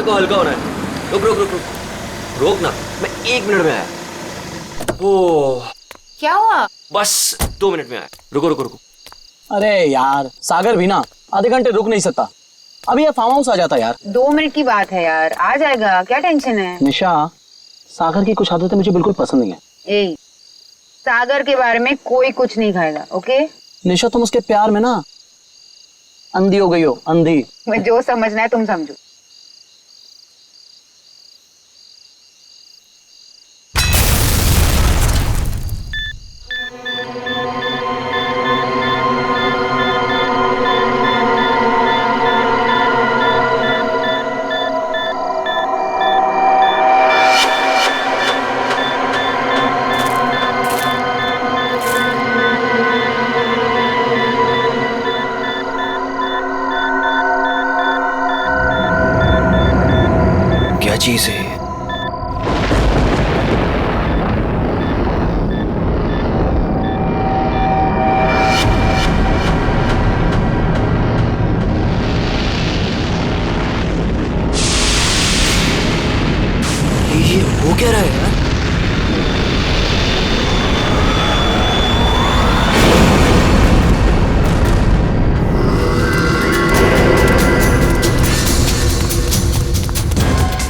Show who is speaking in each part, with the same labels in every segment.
Speaker 1: को हल्का होना है। रुक रुक रुक रुक रोक ना, मैं 1 मिनट में आया। ओ
Speaker 2: क्या हुआ?
Speaker 1: बस 2 मिनट में आया। रुको रुको रुको।
Speaker 3: अरे यार सागर भी ना आधे घंटे रुक नहीं सकता, अभी ये फार्म हाउस आ जाता यार।
Speaker 2: 2 मिनट की बात है यार, आ जाएगा, क्या टेंशन है?
Speaker 3: निशा, सागर की कुछ आदतें मुझे बिल्कुल पसंद नहीं है।
Speaker 2: ए, सागर के बारे में कोई कुछ नहीं खाएगा, ओके?
Speaker 3: निशा तुम उसके प्यार में ना अंधी हो गई हो, अंधी।
Speaker 2: मैं जो समझना है तुम समझो।
Speaker 1: क्या चीज है? ये हो क्या रहा है यार?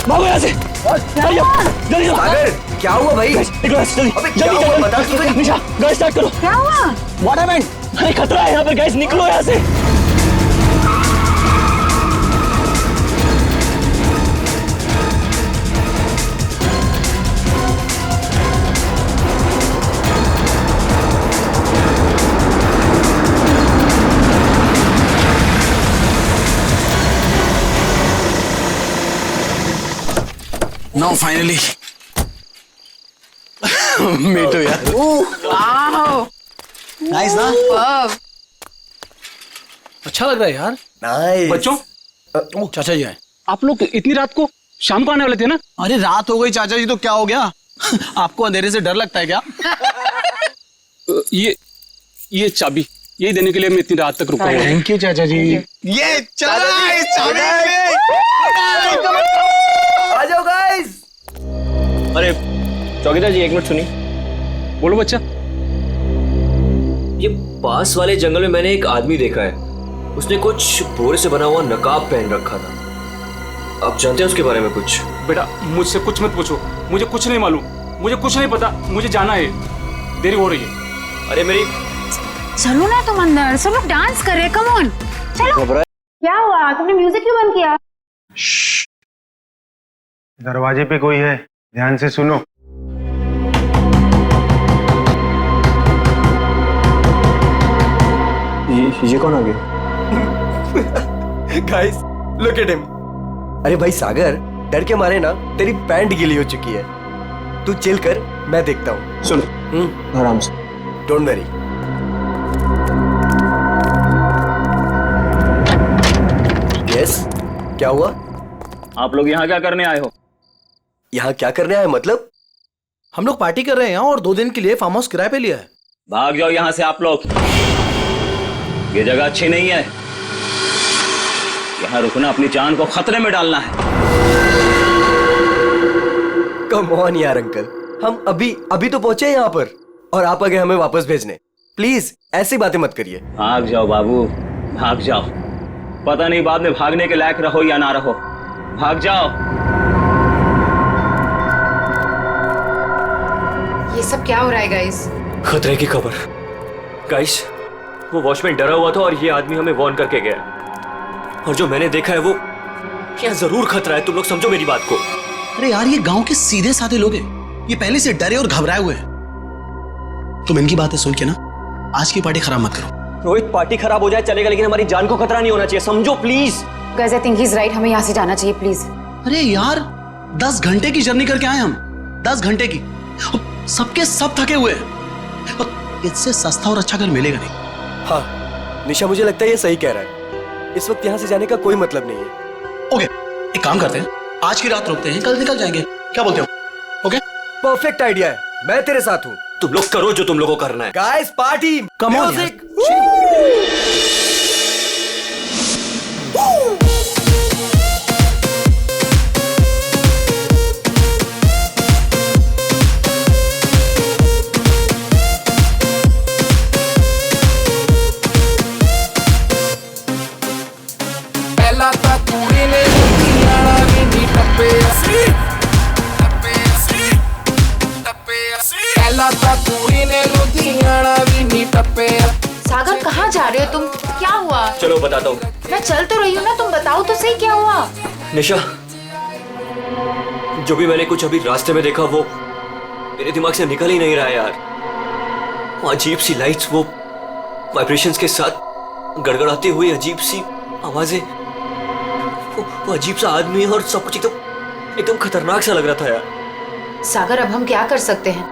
Speaker 3: भागो यहाँ से, जल्दी
Speaker 1: सागर क्या हुआ भाई?
Speaker 3: जल्दी
Speaker 1: अबे क्या हुआ बता तो सही।
Speaker 3: निशा गैस स्टार्ट करो।
Speaker 2: क्या हुआ?
Speaker 3: What happened? अरे खतरा है यहाँ पर, गैस निकलो यहाँ से।
Speaker 4: Now finally. Me too यार।
Speaker 2: वाओ,
Speaker 4: नाइस ना?
Speaker 2: वाव।
Speaker 4: अच्छा लग रहा है यार।
Speaker 1: नाइस।
Speaker 4: बच्चों, चाचा जी आए।
Speaker 5: आप लोग इतनी रात को शाम को आने वाले थे ना?
Speaker 4: अरे रात हो गई चाचा जी तो क्या हो गया? आपको अंधेरे से डर लगता है क्या?
Speaker 5: ये चाबी यही देने के लिए मैं इतनी रात तक रुका हुआ हूँ।
Speaker 4: थैंक यू चाचा जी। ये चला इस चाबी
Speaker 1: आ जाओ गाइस।
Speaker 5: अरे चौकीदार जी 1 मिनट सुनिए। बोलो बच्चा।
Speaker 1: ये पास वाले जंगल में मैंने एक आदमी देखा है, उसने कुछ बोरे से बना हुआ नकाब पहन रखा था। आप जानते हैं उसके बारे में कुछ?
Speaker 5: बेटा मुझसे कुछ मत पूछो, मुझे कुछ नहीं मालूम, मुझे कुछ नहीं पता, मुझे जाना है, देरी हो रही है।
Speaker 1: अरे मेरी
Speaker 2: चलो ना तुम अंदर, सब लोग डांस कर रहे, कम ऑन चलो। क्या हुआ? तुमने म्यूजिक क्यों बंद किया?
Speaker 6: दरवाजे पे कोई है, ध्यान से सुनो।
Speaker 3: ये कौन आ गया?
Speaker 1: Guys look at him. अरे भाई सागर, डर के मारे ना तेरी पैंट गीली हो चुकी है। तू चिल कर, मैं देखता हूँ।
Speaker 3: सुन आराम से।
Speaker 1: Don't worry. यस, क्या हुआ?
Speaker 5: आप लोग यहाँ क्या करने आए हो?
Speaker 1: यहाँ क्या करने आए मतलब?
Speaker 4: हम लोग पार्टी कर रहे हैं यहाँ और 2 दिन के लिए फार्म हाउस किराए पे लिया है।
Speaker 5: भाग जाओ यहाँ से आप लोग, ये जगह अच्छी नहीं है। यहाँ रुकना अपनी जान को खतरे में डालना है।
Speaker 1: कम ऑन यार अंकल, हम अभी तो पहुंचे यहाँ पर और आप आ गए हमें वापस भेजने। प्लीज ऐसी बातें मत करिए।
Speaker 5: भाग जाओ बाबू, भाग जाओ। पता नहीं बाद में भागने के लायक रहो या ना रहो। भाग जाओ।
Speaker 2: ये सब क्या हो रहा है गाइस?
Speaker 1: खतरे की खबर। गाइस, वो वॉचमैन डरा हुआ था और ये आदमी हमें वार्न करके गया, और जो मैंने देखा है वो यहाँ जरूर खतरा है। तुम लोग समझो मेरी बात को।
Speaker 4: अरे यार ये गांव के सीधे साधे लोग हैं, ये पहले से डरे और घबराए हुए हैं। तुम इनकी बातें सुन के ना आज की पार्टी खराब मत करो।
Speaker 1: रोहित, पार्टी खराब हो जाए चलेगा, लेकिन हमारी जान को खतरा नहीं होना चाहिए, समझो please.
Speaker 2: Guys I think he is right, हमें यहाँ से जाना चाहिए प्लीज।
Speaker 4: अरे यार 10 घंटे की जर्नी करके आए हम, 10 घंटे की। सबके सब थके हुए हैं, और इससे सस्ता और अच्छा घर मिलेगा नहीं।
Speaker 1: हाँ निशा, मुझे लगता है ये सही कह रहा है। इस वक्त यहाँ से जाने का कोई मतलब नहीं है।
Speaker 4: ओके, एक काम करते हैं, आज की रात रुकते हैं, कल निकल जाएंगे। क्या बोलते हो? ओके,
Speaker 1: परफेक्ट आइडिया है, मैं तेरे साथ हूँ। तुम लोग करो जो तुम लोगों को करना है। Guys party,
Speaker 4: Come on,
Speaker 1: music. चलो बताता हूँ।
Speaker 2: मैं चल तो रही हूँ ना, तुम बताओ तो सही क्या हुआ।
Speaker 1: निशा, जो भी मैंने कुछ अभी रास्ते में देखा वो मेरे दिमाग से निकल ही नहीं रहा है यार। वो अजीब सी लाइट्स, वो वाइब्रेशंस के साथ गड़गड़ाती हुई अजीब सी आवाजें, वो अजीब सा आदमी और सब कुछ एकदम खतरनाक सा लग रहा था यार।
Speaker 2: सागर, अब हम क्या कर सकते हैं?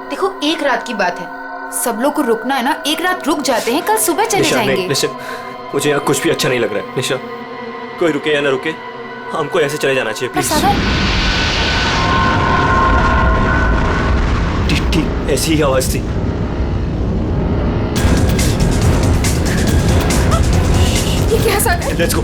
Speaker 2: देखो, एक रात की बात है, सब लोग को रुकना है ना, एक रात रुक जाते हैं, कल सुबह चले जाएंगे।
Speaker 1: निशा, मुझे यहाँ कुछ भी अच्छा नहीं लग रहा है। निशा, कोई रुके या ना रुके, हमको ऐसे चले जाना चाहिए प्लीज। ठीक ऐसी ही आवाज थी।
Speaker 2: ये क्या सागर?
Speaker 1: Let's go.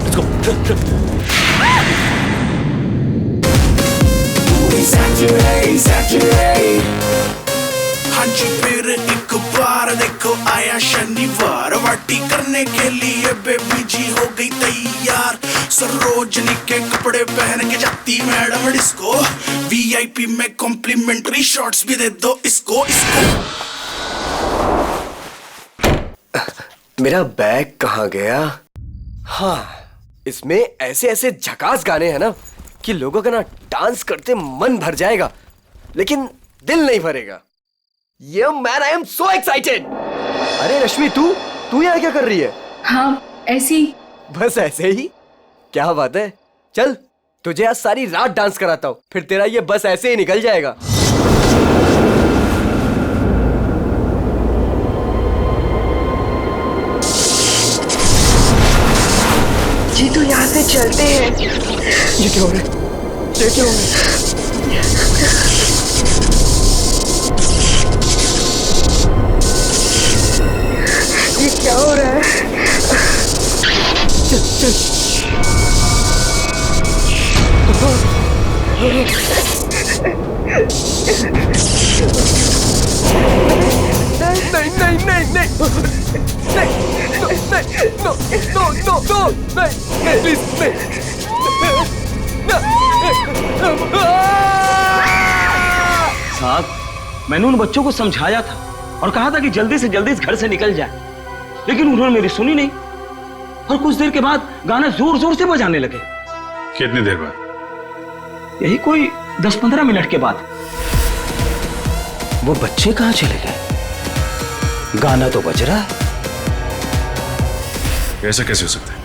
Speaker 7: हाँ जी, फिर एक बार देखो आया शनिवार, पार्टी करने के लिए बेबी जी हो गई तैयार। सरोजनी के कपड़े पहन के जाती मैडम डिस्को, वीआईपी में कॉम्प्लीमेंट्री शॉट्स भी दे दो इसको।
Speaker 8: मेरा बैग कहाँ गया? हाँ, इसमें ऐसे ऐसे झकास गाने हैं ना कि लोगों का ना डांस करते मन भर जाएगा, लेकिन दिल नहीं भरेगा। ये man, I am so excited. अरे रश्मि, तू यहाँ क्या कर रही है?
Speaker 9: हाँ, ऐसी।
Speaker 8: बस ऐसे ही? क्या बात है, चल तुझे आज सारी रात डांस कराता हूँ, फिर तेरा ये बस ऐसे ही निकल जाएगा।
Speaker 9: जी तो यहाँ से चलते हैं।
Speaker 8: ये क्या हो रहा है? ये क्या हो रहा है?
Speaker 9: ये क्या हो रहा है?
Speaker 3: साहब, मैंने उन बच्चों को समझाया था और कहा था कि जल्दी से जल्दी इस घर से निकल जाए, लेकिन उन्होंने मेरी सुनी नहीं और कुछ देर के बाद गाना जोर जोर से बजाने लगे।
Speaker 6: कितनी देर बाद?
Speaker 3: यही कोई 10-15 मिनट के बाद।
Speaker 8: वो बच्चे कहाँ चले गए? गाना तो बज रहा है।
Speaker 6: ऐसा कैसे हो सकता है?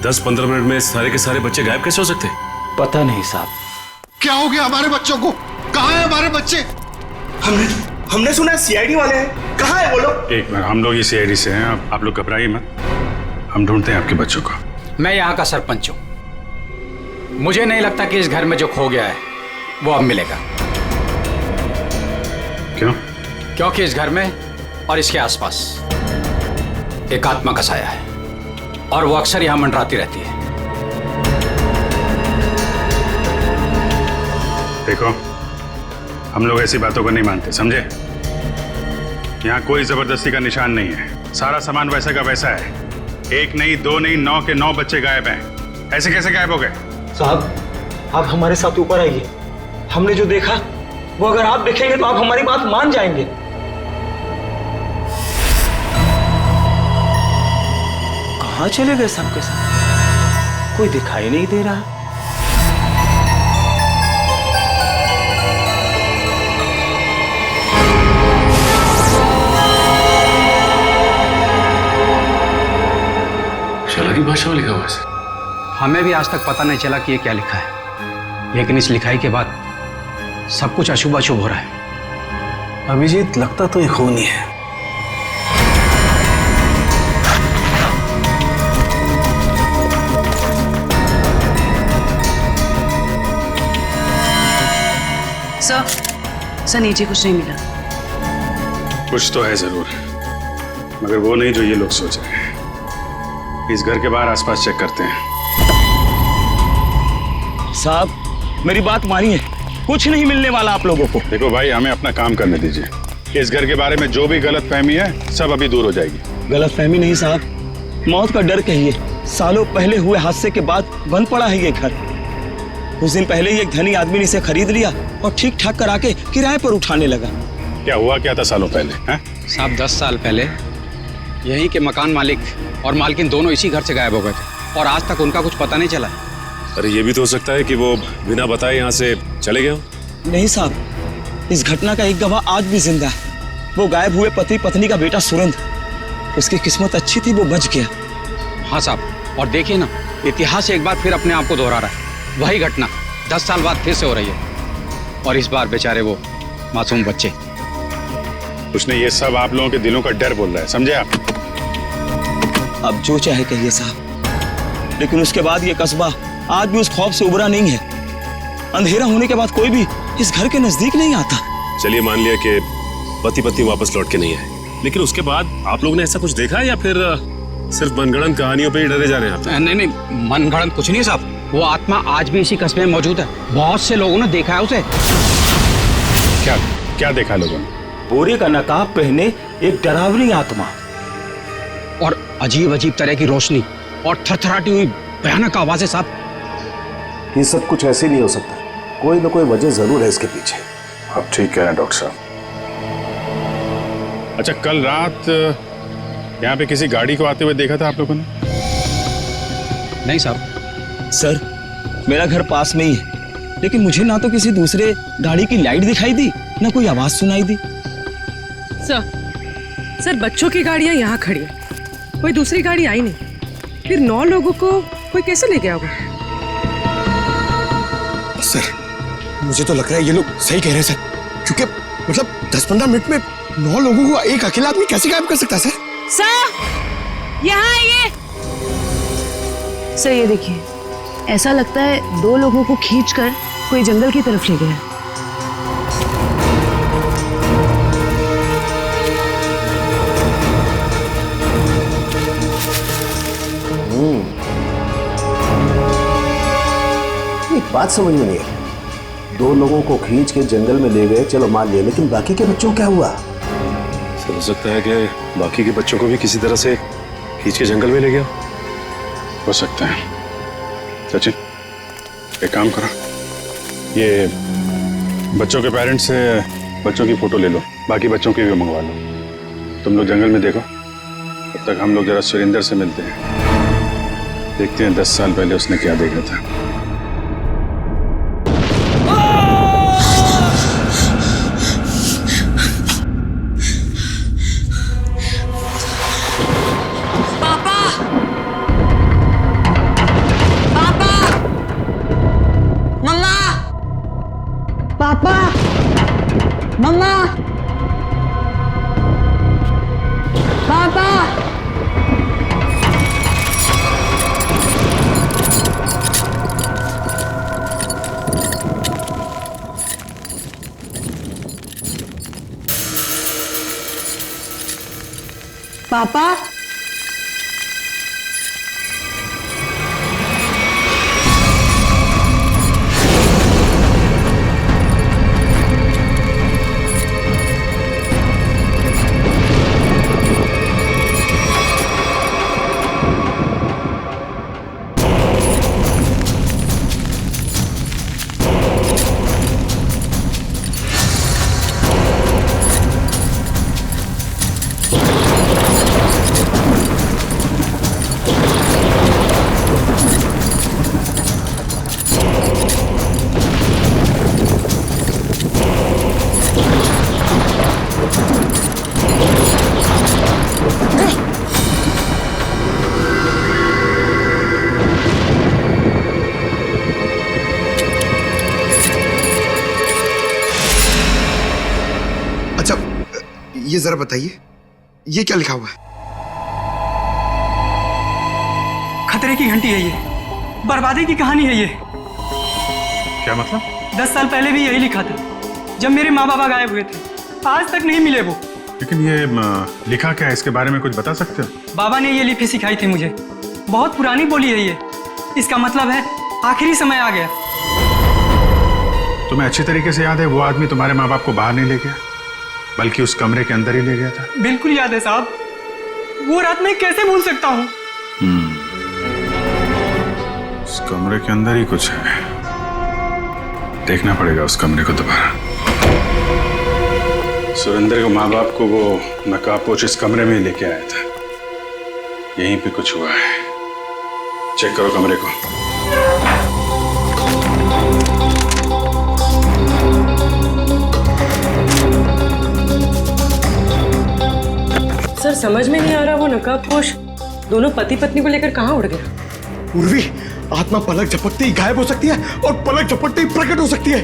Speaker 6: 10-15 मिनट में सारे के सारे बच्चे गायब कैसे हो सकते हैं?
Speaker 3: पता नहीं साहब।
Speaker 10: क्या हो गया हमारे बच्चों को? कहाँ हैं हमारे बच्चे?
Speaker 7: हमने सुना सीआईडी वाले हैं, कहाँ है वो लोग?
Speaker 6: एक मिनट, हम लोग ये सीआईडी से हैं, आप लोग घबराइए मत, हम ढूंढते हैं आपके बच्चों को।
Speaker 5: मैं यहाँ का सरपंच हूँ, मुझे नहीं लगता कि इस घर में जो खो गया है वो अब मिलेगा।
Speaker 6: क्यों?
Speaker 5: क्योंकि इस घर में और इसके आसपास एक आत्मा का साया है और वो अक्सर यहाँ मंडराती रहती है।
Speaker 6: देखो, हम लोग ऐसी बातों को नहीं मानते, समझे? यहाँ कोई जबरदस्ती का निशान नहीं है, सारा सामान वैसा का वैसा है। 1 नहीं 2 नहीं 9 के 9 बच्चे गायब हैं। ऐसे कैसे गायब हो गए?
Speaker 3: साहब, आप हमारे साथ ऊपर आइए। हमने जो देखा वो अगर आप देखेंगे तो आप हमारी बात मान जाएंगे। कहाँ चले गए सबके सब? कोई दिखाई नहीं दे रहा।
Speaker 6: की भाषा में लिखा हुआ है।
Speaker 5: हमें भी आज तक पता नहीं चला कि ये क्या लिखा है, लेकिन इस लिखाई के बाद सब कुछ अशुभ अशुभ हो रहा है।
Speaker 4: अभिजीत, लगता तो ये खून ही है।
Speaker 9: सर नीचे कुछ नहीं मिला।
Speaker 6: कुछ तो है जरूर, मगर वो नहीं जो ये लोग सोच रहे हैं। इस घर के बाहर आसपास चेक करते हैं।
Speaker 3: साहब, मेरी बात मानिए, कुछ नहीं मिलने वाला आप लोगों को।
Speaker 6: देखो भाई, हमें अपना काम करने दीजिए। इस घर के बारे में जो भी गलतफहमी है सब अभी दूर हो जाएगी।
Speaker 3: गलतफहमी नहीं साहब, मौत का डर कहिए। सालों पहले हुए हादसे के बाद बंद पड़ा है ये घर। कुछ दिन पहले ही एक धनी आदमी ने इसे खरीद लिया और ठीक ठाक करा के किराए पर उठाने लगा।
Speaker 6: क्या हुआ क्या था सालों पहले?
Speaker 5: साहब, 10 साल पहले यहीं के मकान मालिक और मालकिन दोनों इसी घर से गायब हो गए थे और आज तक उनका कुछ पता नहीं चला।
Speaker 11: अरे ये भी तो हो सकता है कि वो बिना बताए यहाँ से चले गए हो।
Speaker 3: नहीं साहब, इस घटना का एक गवाह आज भी जिंदा है। वो गायब हुए पति पत्नी का बेटा सुरंद। उसकी किस्मत अच्छी थी, वो बच गया।
Speaker 5: हाँ साहब, और देखिए ना, इतिहास एक बार फिर अपने आप को दोहरा रहा है। वही घटना 10 साल बाद फिर से हो रही है और इस बार बेचारे वो मासूम बच्चे।
Speaker 6: उसने ये सब आप लोगों के दिलों का डर बोल रहा है, समझे आप?
Speaker 3: अब जो चाहे कहिए साहब, लेकिन उसके बाद ये कस्बा आज भी उस खौफ से उबरा नहीं है। अंधेरा होने के बाद कोई भी इस घर के नजदीक नहीं आता।
Speaker 11: चलिए मान लिया कि पति पत्नी वापस लौट के नहीं आए, लेकिन उसके बाद आप लोगों ने ऐसा कुछ देखा है या फिर सिर्फ मनगढ़ंत कहानियों पे ही डरे जा रहे हैं आप?
Speaker 5: नहीं, मनगढ़ंत कुछ नहीं साहब। वो आत्मा आज भी इसी कस्बे में मौजूद है। बहुत से लोगों ने देखा है उसे।
Speaker 6: क्या देखा लोगों ने?
Speaker 3: बोरे का नकाब पहने एक डरावनी आत्मा
Speaker 5: और अजीब अजीब तरह की रोशनी और थरथराती हुई भयानक आवाजें साहब।
Speaker 12: ये सब कुछ ऐसे नहीं हो सकता, कोई ना कोई वजह जरूर है इसके पीछे।
Speaker 6: आप ठीक कह रहे हैं डॉक्टर साहब। अच्छा, कल रात यहाँ पे किसी गाड़ी को आते हुए देखा था आप लोगों ने?
Speaker 5: नहीं साहब।
Speaker 3: सर, मेरा घर पास में ही है, लेकिन मुझे ना तो किसी दूसरे गाड़ी की लाइट दिखाई दी, ना कोई आवाज सुनाई दी।
Speaker 9: सर, बच्चों की गाड़ियां यहाँ खड़ी है, कोई दूसरी गाड़ी आई नहीं। फिर 9 लोगों को कोई कैसे ले गया होगा?
Speaker 10: सर, मुझे तो लग रहा है ये लोग सही कह रहे हैं सर, क्योंकि मतलब 10-15 मिनट में 9 लोगों को एक अकेला आदमी कैसे गायब कर सकता है सर?
Speaker 2: यहाँ आइए।
Speaker 9: सर ये देखिए, ऐसा लगता है 2 लोगों को खींचकर कोई जंगल की तरफ ले गया।
Speaker 12: एक बात समझ में नहीं आई, 2 लोगों को खींच के जंगल में ले गए, चलो मान लिया, लेकिन बाकी के बच्चों क्या हुआ?
Speaker 11: सर, हो सकता है कि बाकी के बच्चों को भी किसी तरह से खींच के जंगल में ले गया
Speaker 6: हो सकता है। सचिन, एक काम करो, ये बच्चों के पेरेंट्स से बच्चों की फोटो ले लो, बाकी बच्चों की भी मंगवा लो। तुम लोग जंगल में देखो, तब तक हम लोग जरा सुरेंद्र से मिलते हैं, देखते हैं 10 साल पहले उसने क्या देखा था।
Speaker 9: पापा,
Speaker 10: ये जरा बताइए, ये क्या लिखा हुआ है?
Speaker 13: खतरे की घंटी है ये, बर्बादी की कहानी है ये।
Speaker 6: क्या मतलब?
Speaker 13: 10 साल पहले भी यही लिखा था, जब मेरे माँ बाबा गायब हुए थे। आज तक नहीं मिले वो।
Speaker 6: लेकिन ये लिखा क्या है, इसके बारे में कुछ बता सकते हो?
Speaker 13: बाबा ने ये लिपि सिखाई थी मुझे, बहुत पुरानी बोली है ये। इसका मतलब है आखिरी समय आ गया।
Speaker 6: तुम्हें अच्छी तरीके से याद है वो आदमी तुम्हारे माँ बाप को बाहर नहीं ले गया, बल्कि उस कमरे के अंदर ही ले गया था?
Speaker 13: बिल्कुल याद है साहब, वो रात मैं कैसे भूल सकता हूँ।
Speaker 6: उस कमरे के अंदर ही कुछ है, देखना पड़ेगा उस कमरे को दोबारा। सुरेंद्र के माँ बाप को वो नकाबपोश इस कमरे में ही लेके आया था। यहीं पे कुछ हुआ है। चेक करो कमरे को।
Speaker 14: सर समझ में नहीं आ रहा, वो नकाबपोश दोनों पति पत्नी को लेकर कहाँ उड़ गया?
Speaker 10: उर्वी, आत्मा पलक झपकते ही गायब हो सकती है और पलक झपकते ही प्रकट हो सकती है।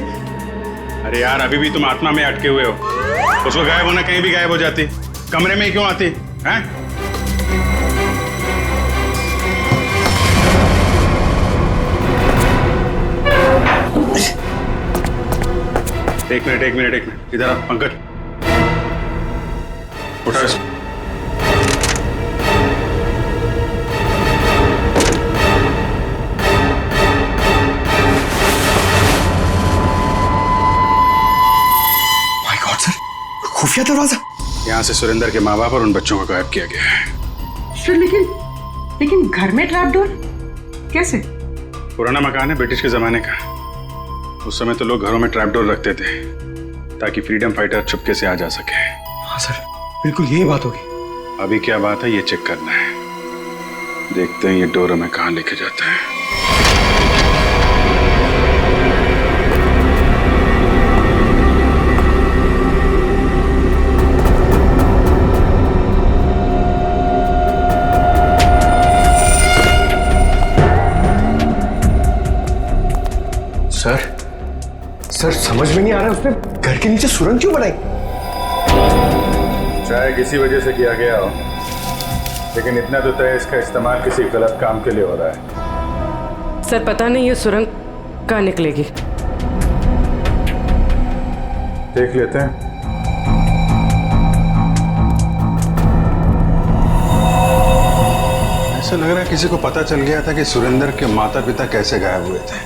Speaker 6: अरे यार, अभी भी तुम आत्मा में अटके हुए हो। उसको गायब होना कहीं भी गायब हो जाती, कमरे में ही क्यों आती हैं? एक मिनट इधर आ पंकज, उठा इसको।
Speaker 10: माय गॉड सर, खुफिया दरवाजा।
Speaker 6: यहाँ से सुरेंद्र के माँ बाप और उन बच्चों को गायब किया गया है।
Speaker 14: सर लेकिन घर में ट्रैप डोर कैसे?
Speaker 6: पुराना मकान है, ब्रिटिश के जमाने का। उस समय तो लोग घरों में ट्रैप डोर रखते थे ताकि फ्रीडम फाइटर चुपके से आ जा सके।
Speaker 10: हाँ सर, बिल्कुल यही बात होगी।
Speaker 6: अभी क्या बात है ये चेक करना है। देखते हैं ये डोर हमें कहाँ लेके जाता है।
Speaker 10: सर समझ में नहीं आ रहा उसने घर के नीचे सुरंग क्यों बनाई?
Speaker 6: शायद किसी वजह से किया गया हो, लेकिन इतना तो तय इसका इस्तेमाल किसी गलत काम के लिए हो रहा है।
Speaker 14: सर पता नहीं ये सुरंग कहाँ निकलेगी।
Speaker 6: देख लेते हैं। ऐसा लग रहा है किसी को पता चल गया था कि सुरेंद्र के माता पिता कैसे गायब हुए थे।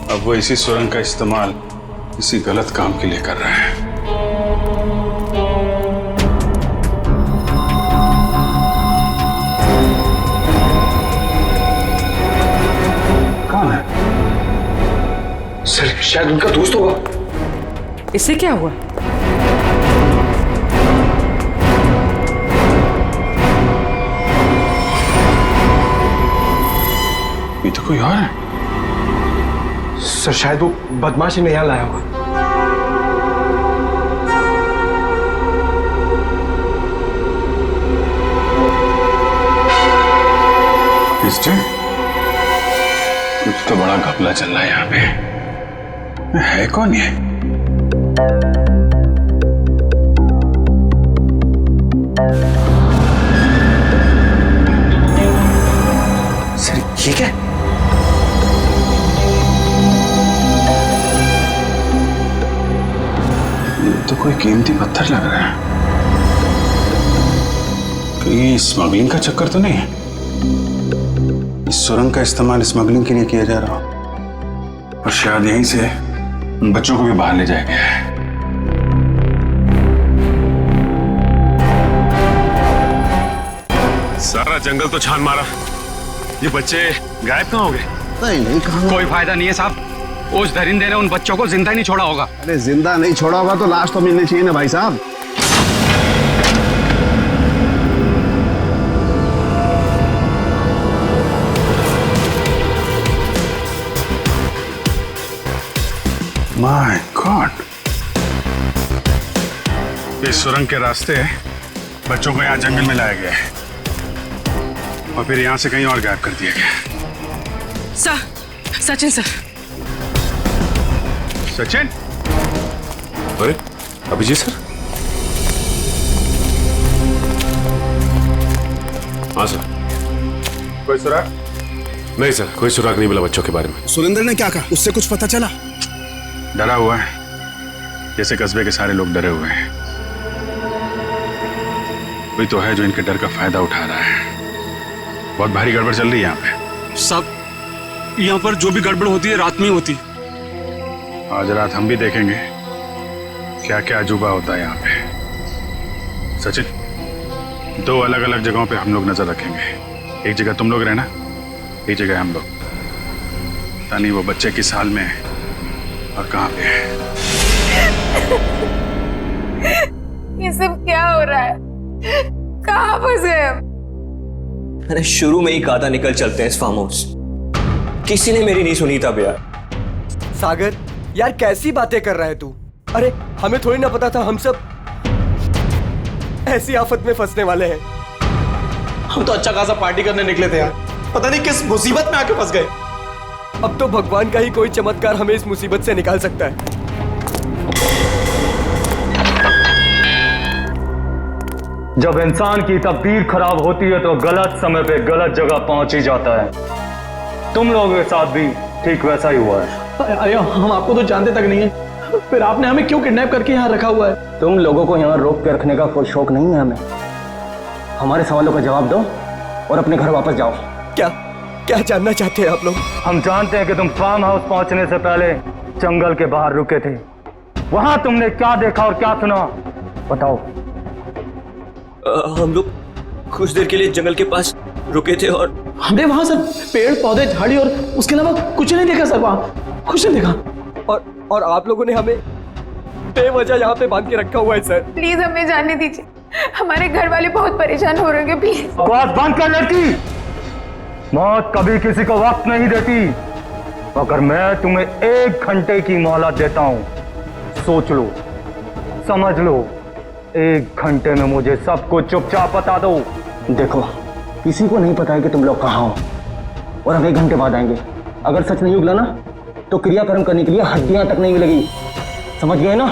Speaker 6: अब वो इसी सुरंग का इस्तेमाल किसी गलत काम के लिए कर रहा है। कौन है?
Speaker 10: सर शायद उनका दोस्त होगा।
Speaker 14: इससे क्या हुआ?
Speaker 6: ये तो कोई और है।
Speaker 10: सर शायद वो बदमाश इन्हें यहाँ लाया होगा।
Speaker 6: कुछ तो बड़ा घपला चल रहा है यहाँ पे। है कौन ये?
Speaker 10: सर ये क्या?
Speaker 6: तो कोई कीमती पत्थर लग रहा है। कहीं स्मगलिंग का चक्कर तो नहीं है? इस सुरंग का इस्तेमाल स्मगलिंग के लिए किया जा रहा हो और शायद यहीं से उन बच्चों को भी बाहर ले जाया गया है।
Speaker 11: सारा जंगल तो छान मारा, ये बच्चे गायब कहाँ हो गए?
Speaker 12: नहीं कहाँ?
Speaker 5: कोई फायदा नहीं है साहब, उस दरिंदे ने उन बच्चों को जिंदा नहीं छोड़ा होगा।
Speaker 12: अरे जिंदा नहीं छोड़ा होगा तो लाश तो मिलनी चाहिए ना भाई साहब।
Speaker 6: माय गॉड, इस सुरंग के रास्ते बच्चों को यहाँ जंगल में लाया गया है और फिर यहाँ से कहीं और गायब कर दिया गया।
Speaker 14: सचिन सर।
Speaker 6: सचिन?
Speaker 11: अरे अभिजीत सर। हाँ सर।
Speaker 6: कोई सुराग?
Speaker 11: नहीं सर, कोई सुराग नहीं मिला बच्चों के बारे में।
Speaker 10: सुरेंद्र ने क्या कहा? उससे कुछ पता चला?
Speaker 6: डरा हुआ है, जैसे कस्बे के सारे लोग डरे हुए हैं। कोई तो है जो इनके डर का फायदा उठा रहा है। बहुत भारी गड़बड़ चल रही है यहाँ पे।
Speaker 3: सब यहाँ पर जो भी गड़बड़ होती है रात में ही होती है।
Speaker 6: आज रात हम भी देखेंगे क्या क्या अजूबा होता है यहाँ पे। सचिन, 2 अलग अलग जगहों पे हम लोग नजर रखेंगे। एक जगह तुम लोग रहना, एक जगह हम लोग। पता नहीं वो बच्चे किस हाल में है और कहाँ पे है।
Speaker 2: ये सब क्या हो रहा है? कहाँ फंसे हम?
Speaker 1: मैंने शुरू में ही कहा था निकल चलते हैं इस फार्म हाउस। किसी ने मेरी नहीं सुनी तब यार।
Speaker 8: सागर यार कैसी बातें कर रहा है तू? अरे हमें थोड़ी ना पता था हम सब ऐसी आफत में फंसने वाले हैं।
Speaker 4: हम तो अच्छा खासा पार्टी करने निकले थे यार, पता नहीं किस मुसीबत में आके फंस गए।
Speaker 8: अब तो भगवान का ही कोई चमत्कार हमें इस मुसीबत से निकाल सकता है।
Speaker 15: जब इंसान की तकदीर खराब होती है तो गलत समय पे गलत जगह पहुंच ही जाता है। तुम लोगों के साथ भी ठीक वैसा ही हुआ है।
Speaker 4: अरे हम आपको तो जानते तक नहीं है, फिर आपने हमें क्यों किडनैप करके यहाँ रखा हुआ है?
Speaker 15: तुम लोगों को यहाँ रोक के रखने का कोई शौक नहीं है हमें। हमारे सवालों का जवाब दो और अपने घर वापस जाओ।
Speaker 8: क्या क्या जानना चाहते हैं आप लोग?
Speaker 15: हम जानते हैं कि तुम फार्म हाउस पहुंचने से पहले जंगल के बाहर रुके थे। वहां तुमने क्या देखा और क्या सुना, बताओ।
Speaker 1: हम लोग कुछ देर के लिए जंगल के पास रुके थे और
Speaker 4: हमने वहां सर पेड़ पौधे झाड़ी और उसके अलावा कुछ नहीं देखा सर, वहां कुछ नहीं देखा।
Speaker 8: और आप लोगों ने हमें बेवजह यहाँ पे बांध के रखा हुआ है सर।
Speaker 2: प्लीज हमें जाने दीजिए, हमारे घर वाले बहुत परेशान हो रहे हैं, प्लीज।
Speaker 15: बकवास बंद कर लड़की। मौत कभी किसी को वक्त नहीं देती। अगर मैं तुम्हें 1 घंटे की मोहलत देता हूं, सोच लो, समझ लो, 1 घंटे में मुझे सब कुछ चुपचाप बता दो।
Speaker 12: देखो किसी को नहीं पता है कि तुम लोग कहाँ हो और हम 1 घंटे बाद आएंगे। अगर सच नहीं उगला ना तो क्रियाकर्म करने के लिए हड्डियां तक नहीं मिलेगी, समझ गए ना?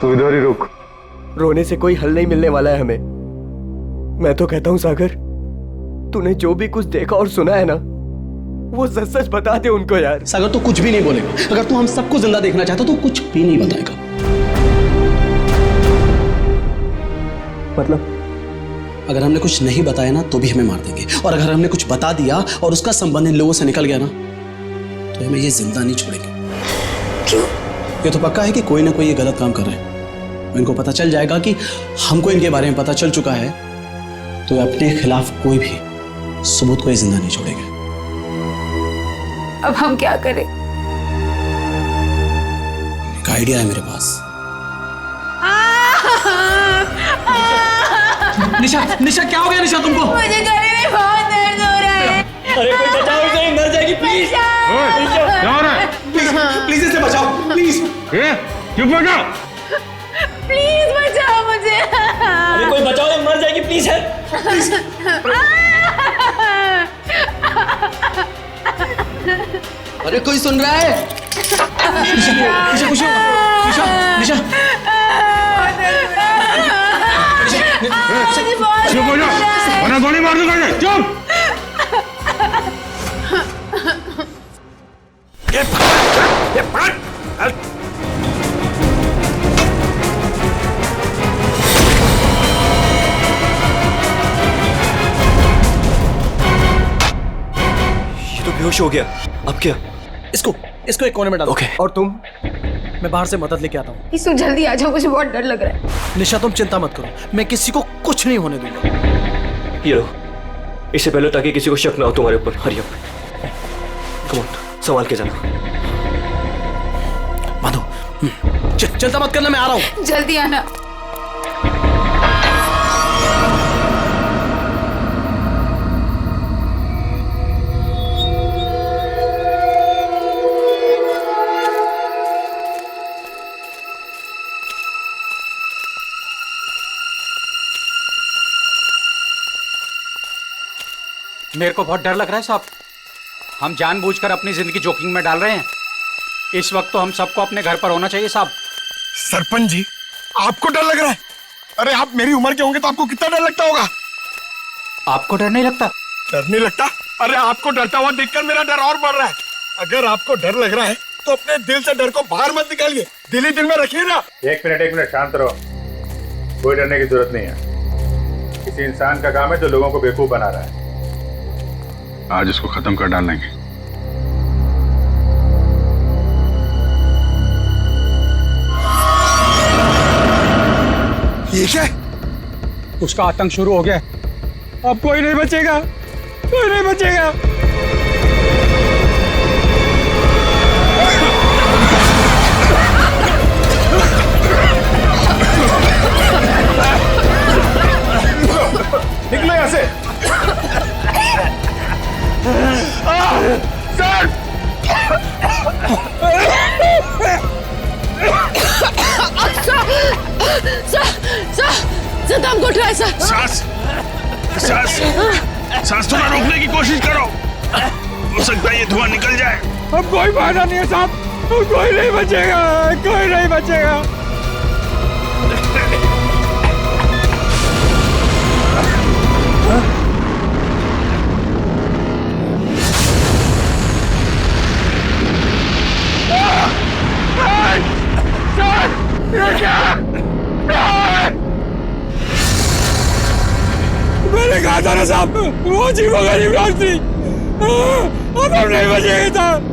Speaker 15: तू इधर ही रुक।
Speaker 8: रोने से कोई हल नहीं मिलने वाला है हमें। मैं तो कहता हूं सागर, तूने जो भी कुछ देखा और सुना है ना, वो सच सच बता दे उनको यार।
Speaker 4: सागर तू कुछ भी नहीं बोलेगा। अगर तू हम सबको जिंदा देखना चाहता तो कुछ भी नहीं बताएगा। मतलब अगर हमने कुछ नहीं बताया ना तो भी हमें मार देंगे, और अगर हमने कुछ बता दिया और उसका संबंध इन लोगों से निकल गया ना तो हमें ये जिंदा नहीं छोड़ेंगे।
Speaker 2: क्यों?
Speaker 4: ये तो पक्का है कि कोई ना कोई ये गलत काम कर रहे हैं। इनको पता चल जाएगा कि हमको इनके बारे में पता चल चुका है तो अपने खिलाफ कोई भी सबूत को ये जिंदा नहीं छोड़ेंगे।
Speaker 2: अब हम क्या करें?
Speaker 4: एक आइडिया है मेरे पास। निशा, निशा क्या हो गया निशा तुमको?
Speaker 2: मुझे गले में बहुत दर्द हो रहा है।
Speaker 1: अरे कोई बचाओ इसे, मर जाएगी प्लीज।
Speaker 11: क्या हो रहा है?
Speaker 4: प्लीज इसे बचाओ, प्लीज।
Speaker 11: चुप हो जाओ।
Speaker 2: प्लीज बचाओ मुझे।
Speaker 1: अरे कोई बचाओ, ये मर जाएगी प्लीज।
Speaker 4: अरे कोई सुन रहा है? निशा, निशा खुशी हो। निशा, निशा।
Speaker 11: चुप हो जाओ वरना गोली मार दूंगा। चुप।
Speaker 1: ये तो बेहोश हो गया। अब क्या?
Speaker 4: इसको एक कोने में डालो।
Speaker 1: ओके।
Speaker 8: और तुम?
Speaker 4: मैं बाहर से मदद लेके आता हूँ।
Speaker 2: इसको जल्दी आ जाओ, मुझे बहुत डर लग रहा है।
Speaker 4: निशा तुम चिंता मत करो, मैं किसी को कुछ नहीं होने दूंगा।
Speaker 1: ये लो, इससे पहले ताकि किसी को शक ना हो तुम्हारे ऊपर। हरी अप, कम ऑन, संभाल के जाना।
Speaker 4: माधो, चिंता मत करना, मैं आ रहा हूँ।
Speaker 2: जल्दी आना।
Speaker 5: मेरे को बहुत डर लग रहा है साहब। हम जानबूझकर अपनी जिंदगी जोखिम में डाल रहे हैं। इस वक्त तो हम सबको अपने घर पर होना चाहिए साहब।
Speaker 10: सरपंच जी, आपको डर लग रहा है? अरे आप मेरी उम्र के होंगे तो आपको कितना डर लगता होगा?
Speaker 5: आपको डर नहीं लगता?
Speaker 10: डर नहीं लगता? अरे आपको डरता हुआ देखकर मेरा डर और बढ़ रहा है। अगर आपको डर लग रहा है तो अपने दिल से डर को बाहर मत निकालिए, दिल ही दिल में रखिए ना।
Speaker 6: एक मिनट शांत रहो। कोई डरने की जरूरत नहीं है। किसी इंसान का काम है जो लोगों को बेवकूफ बना रहा है। आज इसको खत्म कर डालेंगे।
Speaker 10: ये क्या?
Speaker 5: उसका आतंक शुरू हो गया। अब कोई नहीं बचेगा, कोई नहीं बचेगा।
Speaker 9: मत हमको उठाए सर।
Speaker 6: सांस सांस सांस थोड़ा रोकने की कोशिश करो, हो सकता है ये धुआं निकल जाए।
Speaker 10: अब कोई फायदा नहीं है साहब, कोई नहीं बचेगा, कोई नहीं बचेगा। मैंने कहा था ना साहब, वो जीवो गरीब रास्ती, अब हम नहीं बचेंगे साहब।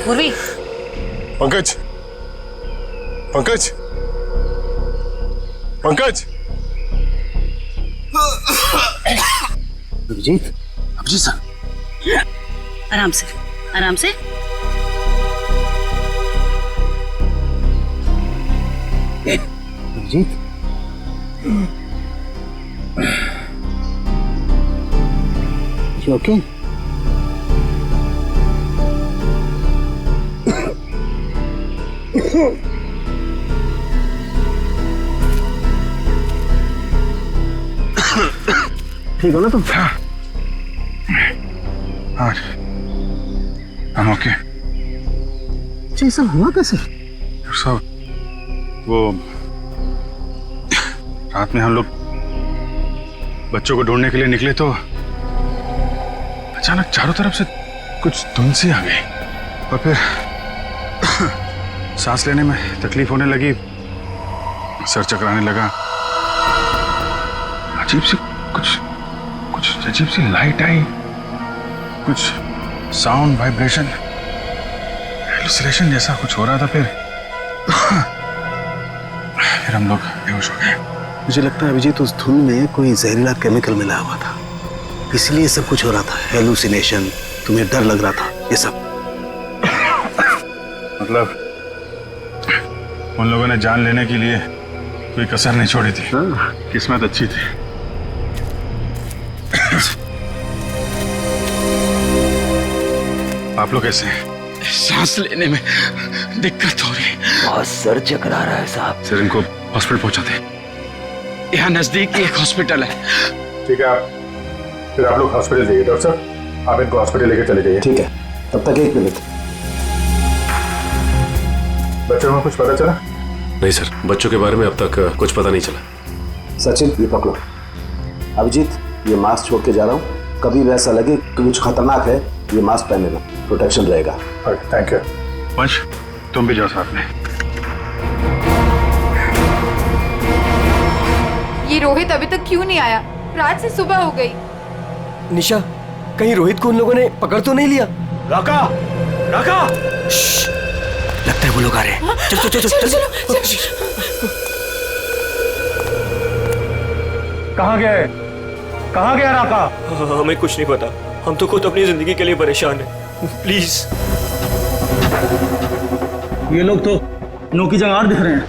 Speaker 2: पूर्वी,
Speaker 11: पंकज पंकज पंकज।
Speaker 4: अभिजीत, अभिजीत सर,
Speaker 9: आराम से, आराम से।
Speaker 4: Abhijit, you okay? ठीक हो ना तुम?
Speaker 6: हाँ, I'm okay।
Speaker 4: ये सब हुआ कैसे?
Speaker 6: सब वो रात में हम लोग बच्चों को ढूंढने के लिए निकले तो अचानक चारों तरफ से कुछ धुंध सी आ गई और फिर सांस लेने में तकलीफ होने लगी, सर चकराने लगा, अजीब सी कुछ अजीब सी लाइट आई, कुछ साउंड वाइब्रेशन हेलुसिनेशन जैसा कुछ हो रहा था। फिर हम लोग बेहोश हो गए।
Speaker 4: मुझे लगता है अभिजीत उस धुन में कोई जहरीला केमिकल मिला हुआ था, इसलिए सब कुछ हो रहा था, हेलुसिनेशन, तुम्हें डर लग रहा था, ये सब।
Speaker 6: मतलब उन लोगों ने जान लेने के लिए कोई कसर नहीं छोड़ी थी। किस्मत अच्छी थी। आप लोग कैसे हैं?
Speaker 5: सांस लेने में दिक्कत हो रही है,
Speaker 8: बहुत सर चकरा रहा है साहब।
Speaker 6: सर इनको हॉस्पिटल पहुंचाते।
Speaker 5: यहाँ नजदीक एक हॉस्पिटल है।
Speaker 6: ठीक है, फिर आप लोग हॉस्पिटल जाइए। डॉक्टर साहब आप इनको हॉस्पिटल लेके चले जाइए।
Speaker 4: ठीक है, तब तक 1 मिनट।
Speaker 6: बच्चों में कुछ पता चला?
Speaker 11: नहीं सर, बच्चों के बारे में अब तक कुछ पता नहीं चला।
Speaker 4: सचिन, ये पकड़ो। अभिजीत, ये मास्क छोड़ के जा रहा हूँ, कभी भी ऐसा लगे कि कुछ खतरनाक है, ये मास्क पहन लेना, प्रोटेक्शन रहेगा।
Speaker 6: Thank you. वंश, तुम भी जाओ साथ में।
Speaker 2: ये रोहित अभी तक क्यों नहीं आया? रात से सुबह हो गई।
Speaker 8: निशा, कहीं रोहित को उन लोगों ने पकड़ तो नहीं लिया?
Speaker 10: राका, राका,
Speaker 8: लगता है वो लोग आ रहे हैं। चल चल चल चल चल।
Speaker 15: कहाँ गए? कहाँ गया राका?
Speaker 1: हमें कुछ नहीं पता, हम तो खुद अपनी जिंदगी के लिए परेशान हैं। प्लीज।
Speaker 12: ये लोग तो नौ की जगह दिख रहे हैं।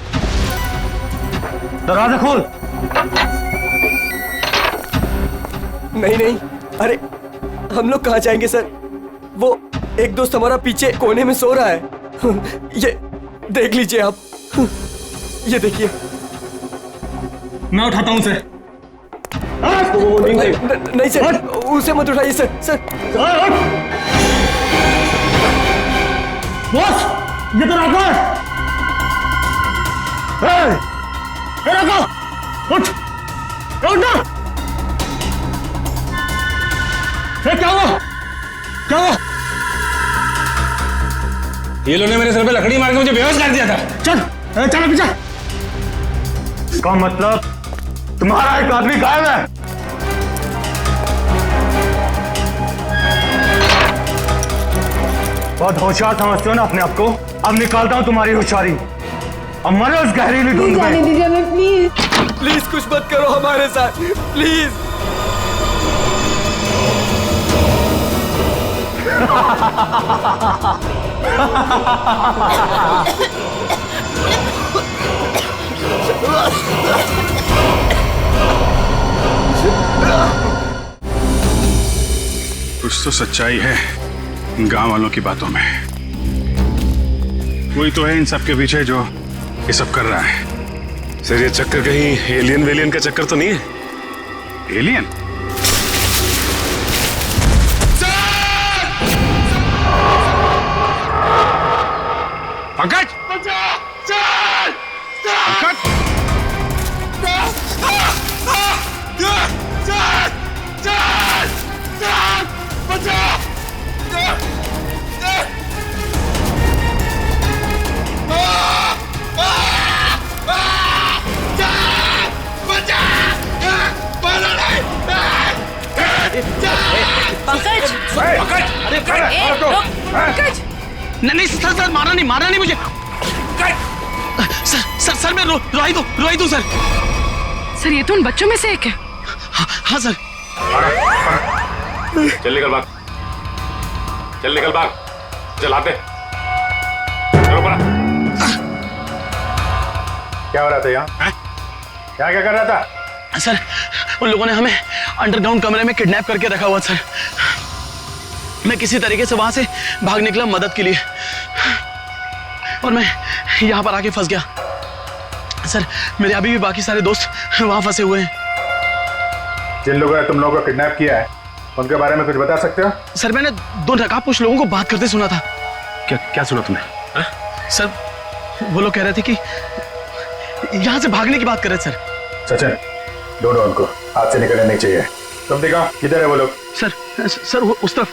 Speaker 12: दरवाजा खोल।
Speaker 8: नहीं नहीं, अरे हम लोग कहाँ जाएंगे सर? वो एक दोस्त हमारा पीछे कोने में सो रहा है। ये देख लीजिए आप, ये देखिए।
Speaker 12: मैं उठाता हूँ उसे।
Speaker 8: नहीं सर, उसे मत उठाइए सर। सर
Speaker 12: बॉस, ये तो राका है। राका, उठ, उठ ना। क्या हुआ? क्या हुआ?
Speaker 5: ये लोगों ने मेरे सर पे लकड़ी मार के मुझे बेहोश कर दिया था।
Speaker 12: चल
Speaker 10: चलो पीछे।
Speaker 15: इसका मतलब तुम्हारा एक आदमी गायब है। बहुत होशियार समझते हो ना अपने आप को। अब निकालता हूं तुम्हारी होशियारी। अब मरो उस गहरीली धुंध में।
Speaker 2: जाने दीजिए हमें प्लीज।
Speaker 8: प्लीज कुछ मत करो हमारे साथ, प्लीज।
Speaker 6: कुछ तो सच्चाई है गांव वालों की बातों में। कोई तो है इन सब के पीछे जो ये सब कर रहा है।
Speaker 11: सर ये चक्कर कहीं एलियन वेलियन का चक्कर तो नहीं है?
Speaker 6: एलियन? पंकज! पंकज!
Speaker 9: पंकज! पंकज! नहीं सर सर मारा नहीं मुझे। सर मैं रोई दूं सर।
Speaker 14: सर ये तो उन बच्चों में से एक है।
Speaker 9: हाँ सर।
Speaker 11: चल निकल भाग, चल आते।
Speaker 6: क्या हो रहा था यहाँ? क्या कर रहा था?
Speaker 9: सर उन लोगों ने हमें अंडरग्राउंड कमरे में किडनैप करके रखा हुआ सर। मैं किसी तरीके से वहां से भाग निकला मदद के लिए, और मैं यहाँ पर आके फंस गया सर। मेरे अभी भी बाकी सारे दोस्त वहां फंसे हुए हैं।
Speaker 6: जिन लोगों ने तुम लोगों को किडनैप किया है उनके बारे में कुछ बता सकते हो?
Speaker 9: सर मैंने 2 नकाबपोश लोगों को बात करते सुना था।
Speaker 11: क्या सुना तुमने?
Speaker 9: सर वो लोग कह रहे थे कि यहाँ से भागने की बात कर रहे थे सर।
Speaker 6: सचिन, ढूंढो उनको, हाथ से निकलने नहीं चाहिए। तुम दिखाओ किधर है वो लोग?
Speaker 9: सर वो उस तरफ।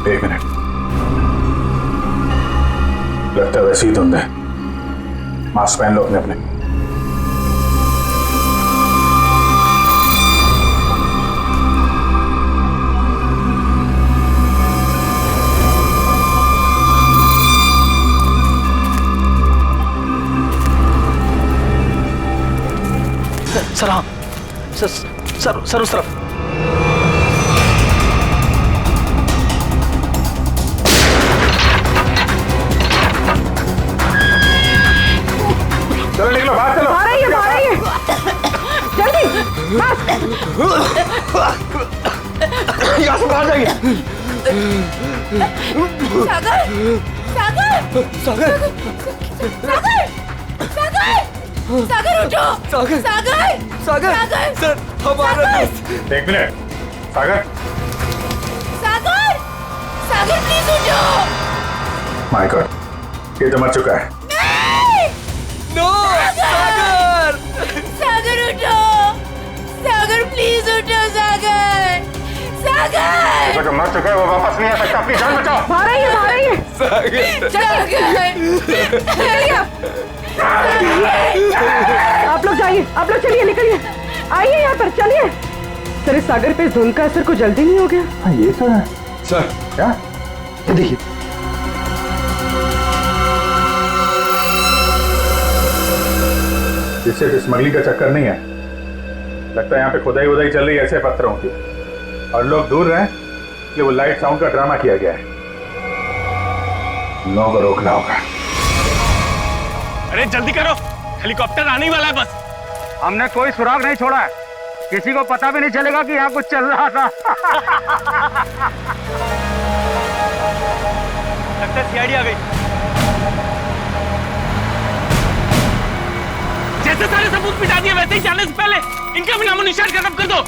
Speaker 6: एक मिनट, लगता है वैसे ही धुंध है। मास्क पहन लो अपने।
Speaker 9: सर हाँ सर उस तरफ।
Speaker 6: चलो निकलो, बाहर चलो।
Speaker 2: आ रही है जल्दी बस।
Speaker 6: यहाँ से बाहर जाइए।
Speaker 2: सागर उठो। सागर
Speaker 8: सर हमारा दोस्त।
Speaker 6: एक मिनट, सागर
Speaker 2: प्लीज उठो।
Speaker 6: माय गॉड, ये तो मर चुका है।
Speaker 8: नो
Speaker 2: सागर उठो। सागर प्लीज उठो। सागर
Speaker 6: मर चुका है, वो वापस नहीं आ सकता। अपनी जान बचाओ।
Speaker 2: आ रही है
Speaker 14: आप लोग जाइए, आप लोग चलिए, निकलिए, आइए यहाँ पर, चलिए। सर इस सागर पे इस धुंध का असर कुछ जल्दी नहीं हो गया?
Speaker 6: हाँ ये तो है सर। क्या? ये देखिए, इससे स्मगलिंग का चक्कर नहीं है। लगता है यहाँ पे खुदाई चल रही है ऐसे पत्थरों की, और लोग दूर रहे कि वो लाइट साउंड का ड्रामा किया गया है। लोगों को रोकना होगा।
Speaker 3: अरे जल्दी करो, हेलीकॉप्टर आने वाला है बस।
Speaker 15: हमने कोई सुराग नहीं छोड़ा है, किसी को पता भी नहीं चलेगा कि यहाँ कुछ चल रहा था।
Speaker 3: लगता है सीआईडी आ गई। जैसे सारे सबूत मिटा दिए वैसे ही जाने से पहले इनका भी नामो निशान खत्म कर दो।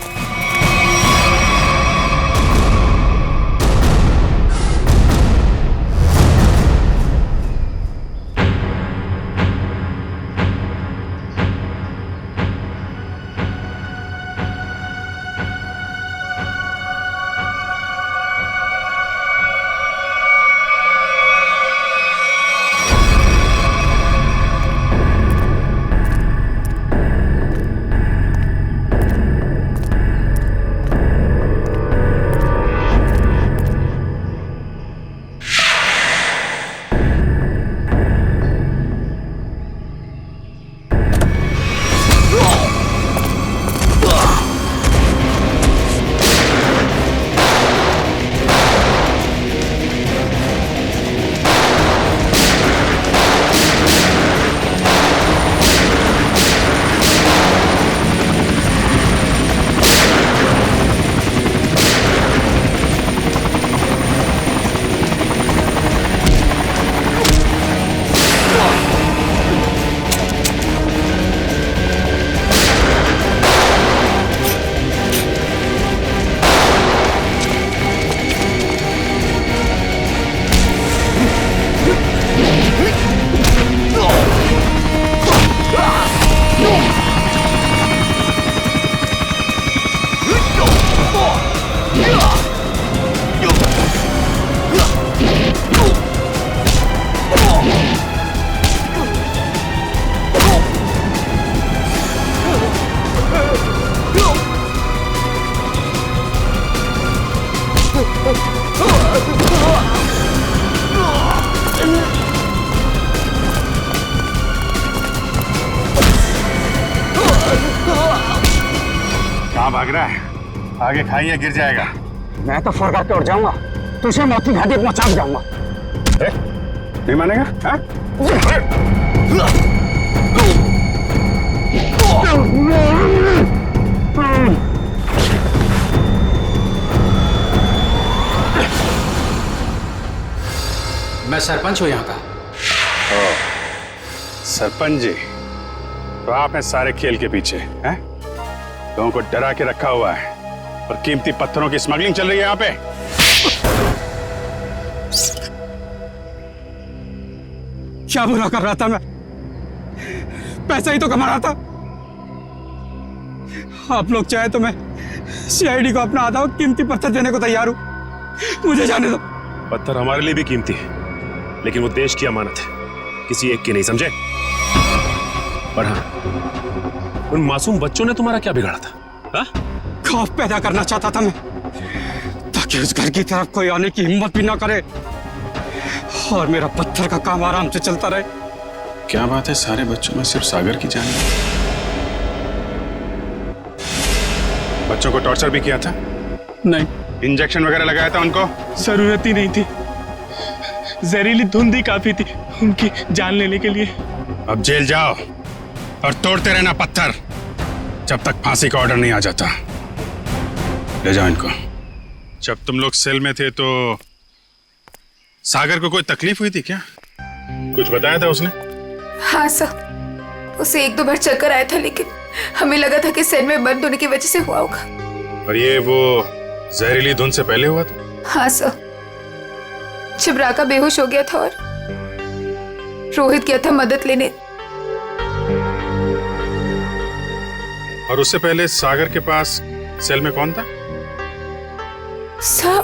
Speaker 6: भाग रहा है, आगे खाइए गिर जाएगा।
Speaker 12: मैं तो फरगा तोड़ जाऊंगा, तुझे मौत की घाटी पहुंचा जाऊंगा।
Speaker 6: नहीं मानेगा? हाँ?
Speaker 5: मैं सरपंच हूँ यहाँ का।
Speaker 6: सरपंच जी, तो आप हैं सारे खेल के पीछे हैं? लोगों को डरा के रखा हुआ है और कीमती पत्थरों की स्मगलिंग चल रही है यहाँ पे।
Speaker 3: क्या बुरा कर रहा था मैं? पैसा ही तो कमा रहा था। आप लोग चाहे तो मैं सीआईडी को अपना आधा कीमती पत्थर देने को तैयार हूं, मुझे जाने दो।
Speaker 11: पत्थर हमारे लिए भी कीमती है, लेकिन वो देश की अमानत है, किसी एक की नहीं, समझे? पर हाँ, उन मासूम बच्चों ने तुम्हारा क्या बिगाड़ा था? हा?
Speaker 3: खौफ पैदा करना चाहता था मैं, ताकि उस घर की तरफ कोई आने की हिम्मत भी ना करे और मेरा पत्थर का काम आराम से चलता रहे।
Speaker 6: क्या बात है, सारे बच्चों में सिर्फ सागर की जान है? बच्चों को टॉर्चर भी किया था?
Speaker 3: नहीं।
Speaker 6: इंजेक्शन वगैरह लगाया था उनको?
Speaker 3: जरूरत ही नहीं थी, जहरीली धुंध ही काफी थी उनकी जान लेने के लिए।
Speaker 6: अब जेल जाओ और तोड़ते रहना पत्थर जब तक फांसी का ऑर्डर नहीं आ जाता। ले जाओ इनको। जब तुम लोग सेल में थे तो सागर को कोई तकलीफ हुई थी क्या? कुछ बताया था उसने?
Speaker 16: हाँ सर, उसे 1-2 बार चक्कर आया था, लेकिन हमें लगा था कि सेल में बंद होने की वजह से हुआ होगा।
Speaker 6: और ये वो जहरीली धुंध से पहले हुआ था?
Speaker 16: हाँ सर, जब राका बेहोश हो गया था और रोहित गया था मदद लेने।
Speaker 6: और उससे पहले सागर के पास सेल में कौन था?
Speaker 16: सर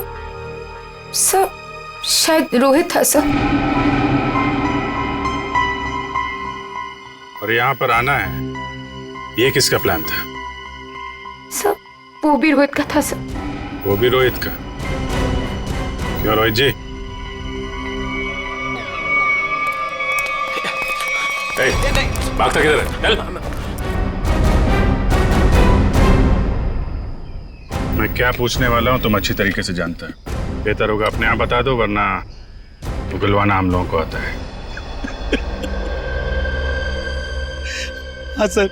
Speaker 16: शायद रोहित था सर।
Speaker 6: और यहाँ पर आना है, ये किसका प्लान था?
Speaker 16: सर वो भी रोहित का था सर।
Speaker 6: वो भी रोहित का? क्यों रोहित जी?
Speaker 11: भागता किधर है? चल।
Speaker 6: मैं क्या पूछने वाला हूँ तुम अच्छी तरीके से जानता है। बेहतर होगा अपने आप बता दो, वरना उगलवाना हम लोगों को आता है।
Speaker 3: हाँ सर,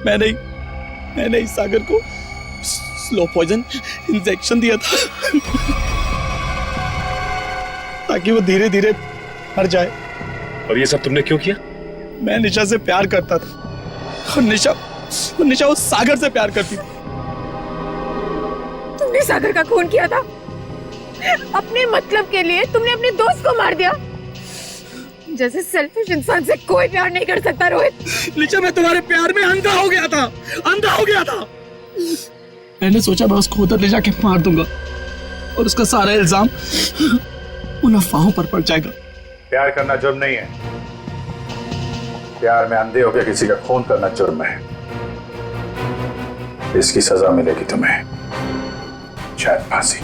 Speaker 3: मैंने इस सागर को स्लो पॉइजन इंजेक्शन दिया था ताकि वो धीरे धीरे मर जाए।
Speaker 11: और ये सब तुमने क्यों किया?
Speaker 3: मैं निशा से प्यार करता था और निशा उस सागर से प्यार करती थी।
Speaker 2: तुमने सागर का खून किया था अपने मतलब के लिए। तुमने अपने दोस्त को मार दिया। जैसे सेल्फिश इंसान से कोई प्यार नहीं कर सकता रोहित।
Speaker 3: निशा, मैं तुम्हारे प्यार में अंधा हो गया था। मैंने सोचा मैं उसको उधर ले जाके मार दूंगा और उसका सारा इल्जाम उन अफवाहों पर पड़ जाएगा।
Speaker 6: प्यार करना जुर्म नहीं है, प्यार में अंधे होकर किसी का खून करना जुर्म है। इसकी सजा मिलेगी तुम्हें, शायद फांसी।